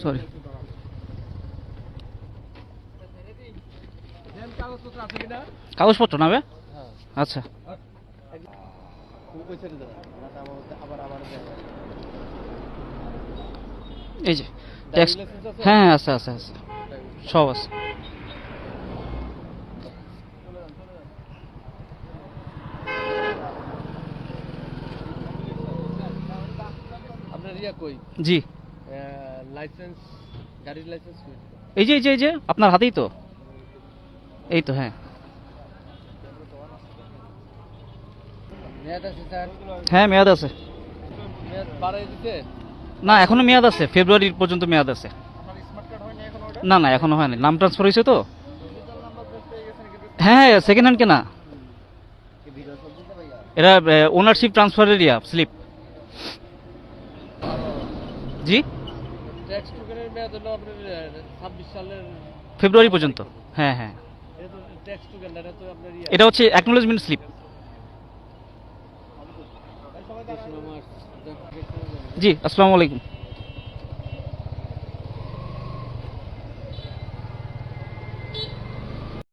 Sorry. কাগজপত্র না বে? আচ্ছা এই যে ট্যাক্স, হ্যাঁ হ্যাঁ আছে আছে আছে, সব আছে। আপনার ইয়া কই? জি লাইসেন্স, গাড়ির লাইসেন্স কই? এই যে এই যে এই যে আপনার হাতেই তো, এই তো হ্যাঁ মেয়াদ আছে স্যার? হ্যাঁ মেয়াদ আছে। মেয়াদ বাড়াই দিতে? না এখনো মেয়াদ আছে, ফেব্রুয়ারি পর্যন্ত মেয়াদ আছে। আপনার স্মার্ট কার্ড হয়নি এখনো ওটা? না না এখনো হয়নি, নাম ট্রান্সফার হয়েছে তো। হ্যাঁ সেকেন্ড হ্যান্ড কেনা, এরা ওনারশিপ ট্রান্সফারের স্লিপ। জি ট্যাক্স টোকেনের মেয়াদ হলো আপনার 26 সালের ফেব্রুয়ারি পর্যন্ত। হ্যাঁ হ্যাঁ এটা তো ট্যাক্স টোকেন, এটা তো আপনার ইয়া। এটা হচ্ছে অ্যাকনোলেজমেন্ট স্লিপ। জি আসসালামু আলাইকুম।